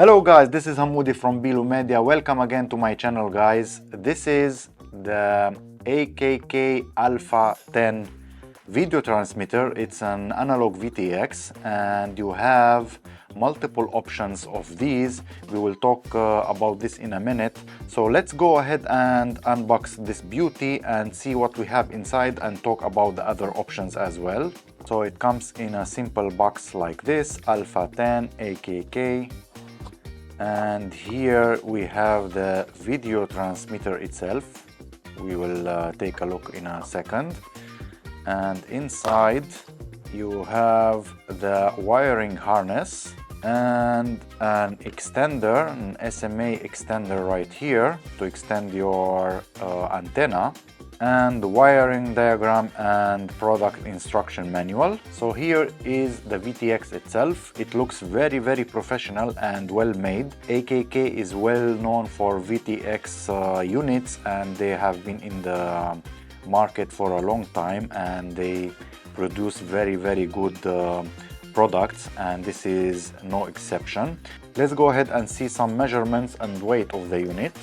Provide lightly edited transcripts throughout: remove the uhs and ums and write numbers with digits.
Hello guys, this is Hamoudi from Bilu Media. Welcome again to my channel guys. This is the AKK ALPHA 10 video transmitter. It's an analog VTX and you have multiple options of these. We will talk about this in a minute. So let's go ahead and unbox this beauty and see what we have inside and talk about the other options as well. So it comes in a simple box like this, ALPHA 10 AKK. And here we have the video transmitter itself. We will take a look in a second. And inside you have the wiring harness and an extender, an SMA extender right here to extend your antenna, and the wiring diagram and product instruction manual. So here is the VTX itself. It looks very professional and well made. AKK is well known for VTX units, and they have been in the market for a long time, and they produce very good products, and this is no exception. Let's go ahead and see some measurements and weight of the unit.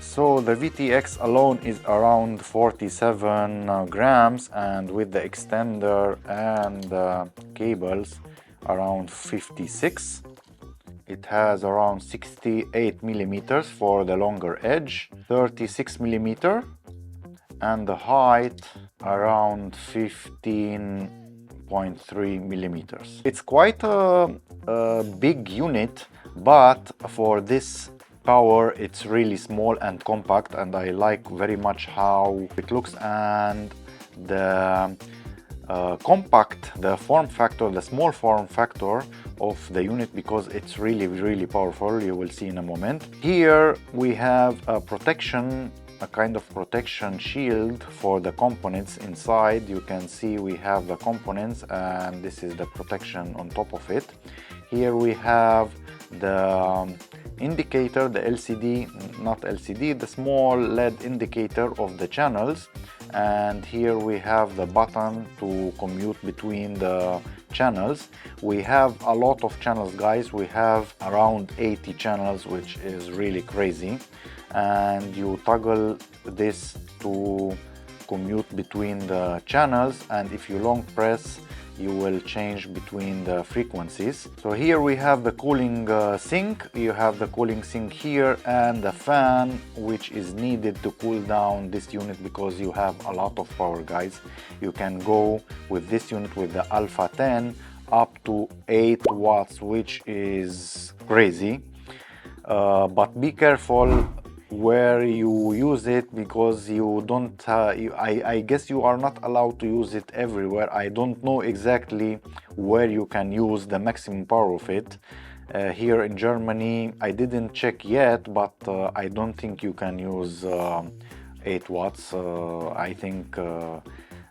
So the VTX alone is around 47 grams, and with the extender and the cables around 56. It has around 68 millimeters for the longer edge, 36 millimeter, and the height around 15.3 millimeters. It's quite a big unit, but for this power it's really small and compact, and I like very much how it looks, and the compact, the form factor, the small form factor of the unit, because it's really powerful. You will see in a moment. Here we have a protection, a kind of protection shield for the components inside. You can see we have the components, and this is the protection on top of it. Here we have the indicator, the LCD, not LCD, the small LED indicator of the channels, and here we have the button to commute between the channels. We have a lot of channels guys. We have around 80 channels, which is really crazy, and you toggle this to commute between the channels, and if you long press you will change between the frequencies. So here we have the cooling sink. You have the cooling sink here, and the fan which is needed to cool down this unit, because you have a lot of power guys. You can go with this unit, with the ALPHA 10, up to 8 watts, which is crazy, but be careful where you use it, because you don't I guess you are not allowed to use it everywhere. I don't know exactly where you can use the maximum power of it. Here in Germany I didn't check yet, but I don't think you can use 8 watts. I think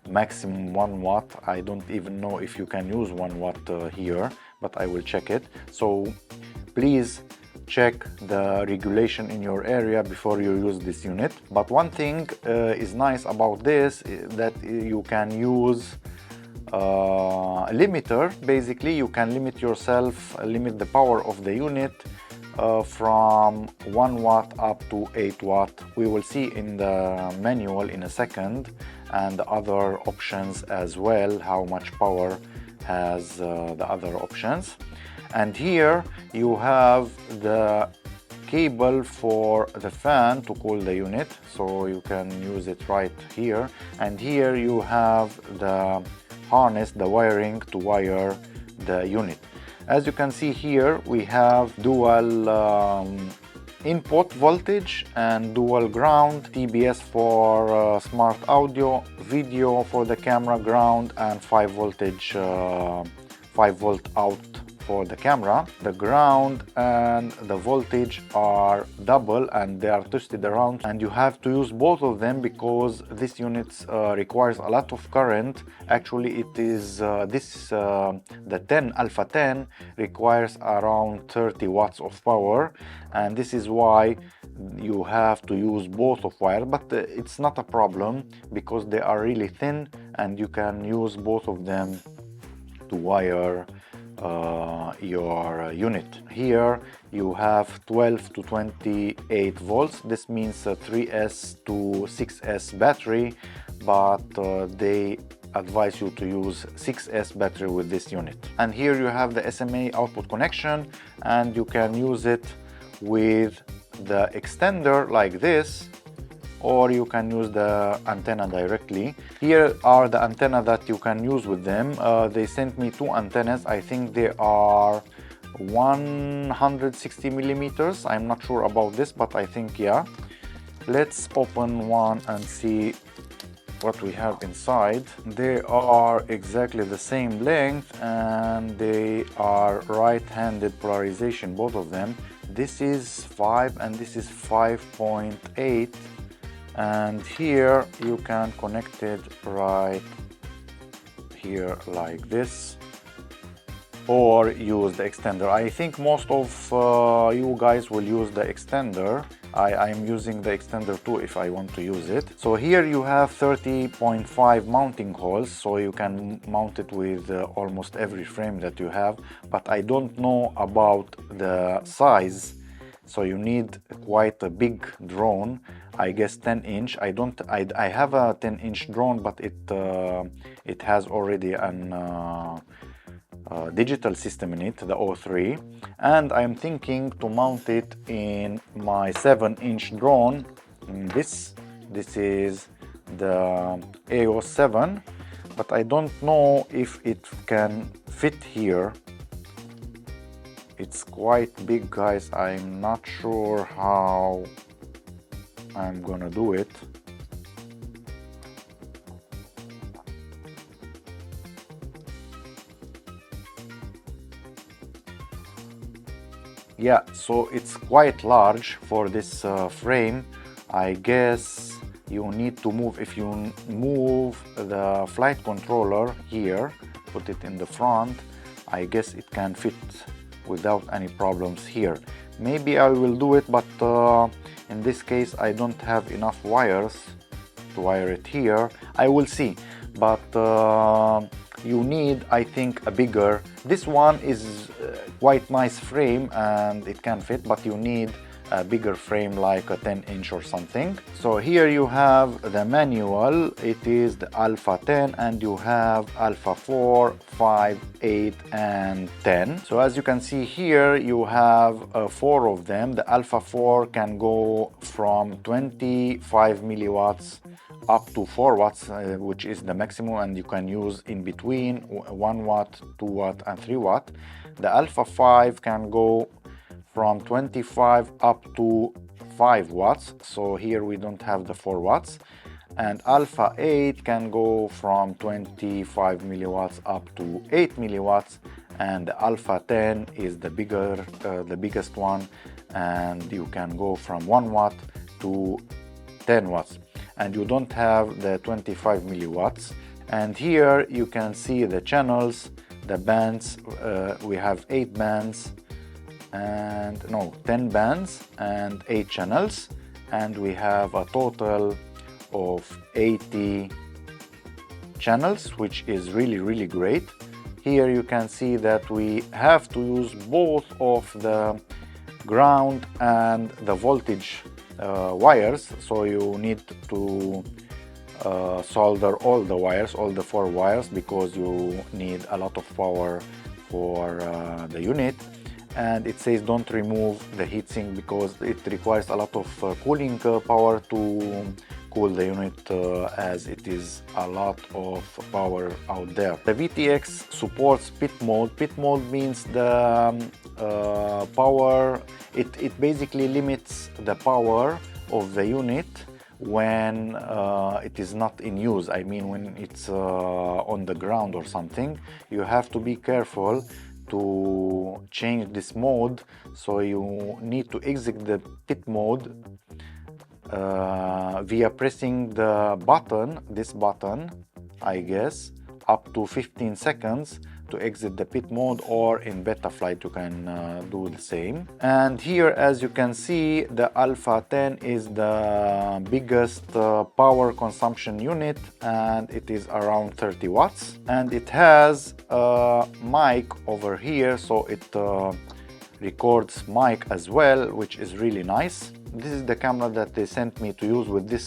maximum 1 watt. I don't even know if you can use 1 watt here, but I will check it. So please check the regulation in your area before you use this unit. But one thing is nice about this, that you can use a limiter. Basically you can limit yourself, limit the power of the unit from 1 watt up to 8 watt. We will see in the manual in a second, and the other options as well, how much power has the other options. And here you have the cable for the fan to cool the unit, so you can use it right here. And here you have the harness, the wiring to wire the unit. As you can see here, we have dual input voltage and dual ground, TBS for smart audio, video for the camera, ground, and 5 volt out for the camera. The ground and the voltage are double, and they are twisted around, and you have to use both of them because this unit requires a lot of current. Actually it is the 10 ALPHA 10 requires around 30 watts of power, and this is why you have to use both of wire, but it's not a problem because they are really thin, and you can use both of them to wire your unit. Here you have 12 to 28 volts. This means a 3S to 6S battery, but they advise you to use 6S battery with this unit. And here you have the SMA output connection, and you can use it with the extender like this, or you can use the antenna directly. Here are the antenna that you can use with them. They sent me two antennas. I think they are 160 millimeters. I'm not sure about this, but I think yeah. Let's open one and see what we have inside. They are exactly the same length, and they are right-handed polarization, both of them. This is 5 and this is 5.8. And here you can connect it right here like this, or use the extender. I think most of you guys will use the extender. I'm using the extender too if I want to use it. So here you have 30.5 mounting holes, so you can mount it with almost every frame that you have, but I don't know about the size. So you need quite a big drone, I guess 10-inch. I have a 10-inch drone, but it has already an digital system in it, the O3, and I'm thinking to mount it in my 7-inch drone. This is the AO 7, but I don't know if it can fit here. It's quite big, guys. I'm not sure how I'm gonna do it. Yeah, so it's quite large for this frame. I guess you need to move, if you move the flight controller here, put it in the front, I guess it can fit without any problems here. Maybe I will do it, but in this case I don't have enough wires to wire it here. I will see, but you need, I think, a bigger. This one is quite nice frame and it can fit, but you need a bigger frame like a 10-inch or something. So here you have the manual. It is the Alpha 10, and you have Alpha 4, 5, 8 and 10. So as you can see here, you have 4 of them. The Alpha 4 can go from 25 milliwatts up to 4 watts, which is the maximum, and you can use in between 1 watt, 2 watt and 3 watt. The Alpha 5 can go from 25 up to 5 watts, so here we don't have the 4 watts. And Alpha 8 can go from 25 milliwatts up to 8 milliwatts, and the Alpha 10 is the biggest one, and you can go from 1 watt to 10 watts. And you don't have the 25 milliwatts. And here you can see the channels, the bands. We have 8 bands, and no, 10 bands and 8 channels, and we have a total of 80 channels, which is really great. Here you can see that we have to use both of the ground and the voltage wires, so you need to solder all the wires, all the 4 wires, because you need a lot of power for the unit. And it says don't remove the heatsink because it requires a lot of cooling power to cool the unit, as it is a lot of power out there. The VTX supports pit mode. Pit mode means the power, it basically limits the power of the unit when it is not in use. I mean, when it's on the ground or something. You have to be careful to change this mode, so you need to exit the pit mode via pressing the button, this button, I guess, up to 15 seconds to exit the pit mode, or in beta flight you can do the same. And here, as you can see, the Alpha 10 is the biggest power consumption unit, and it is around 30 watts. And it has a mic over here, so it records mic as well, which is really nice. This is the camera that they sent me to use with this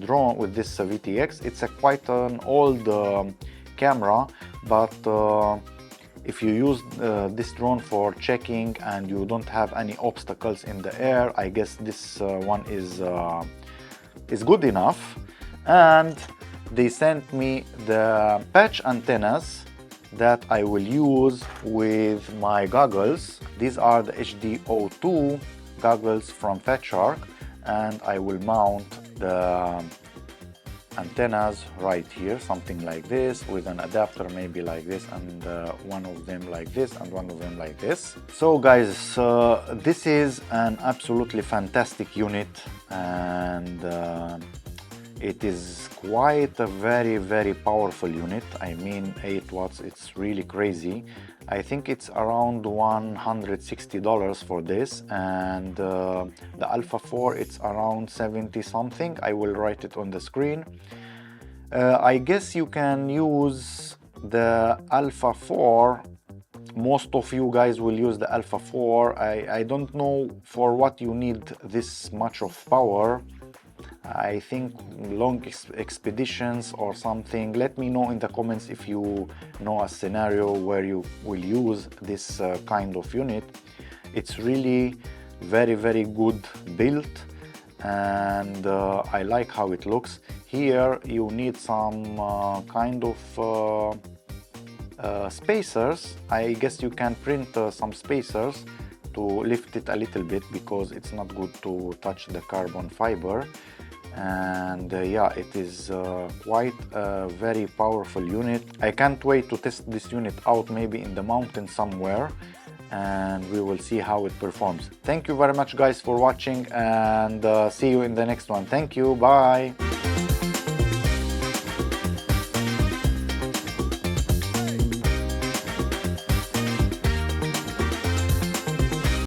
drone, with this VTX. It's quite an old camera, but if you use this drone for checking and you don't have any obstacles in the air, I guess this one is good enough. And they sent me the patch antennas that I will use with my goggles. These are the HD02 goggles from Fat Shark, and I will mount the antennas right here, something like this, with an adapter maybe like this, and one of them like this and one of them like this. So guys, this is an absolutely fantastic unit, and it is quite a very powerful unit. I mean, 8 watts, it's really crazy. I think it's around $160 for this, and the Alpha 4, it's around 70 something. I will write it on the screen. I guess you can use the Alpha 4. Most of you guys will use the Alpha 4. I don't know for what you need this much of power. I think long expeditions or something. Let me know in the comments if you know a scenario where you will use this kind of unit. It's really very good built, and I like how it looks. Here you need some kind of spacers. I guess you can print some spacers to lift it a little bit, because it's not good to touch the carbon fiber. And yeah, it is quite a very powerful unit. I can't wait to test this unit out, maybe in the mountain somewhere, and we will see how it performs. Thank you very much guys for watching, and see you in the next one. Thank you, bye.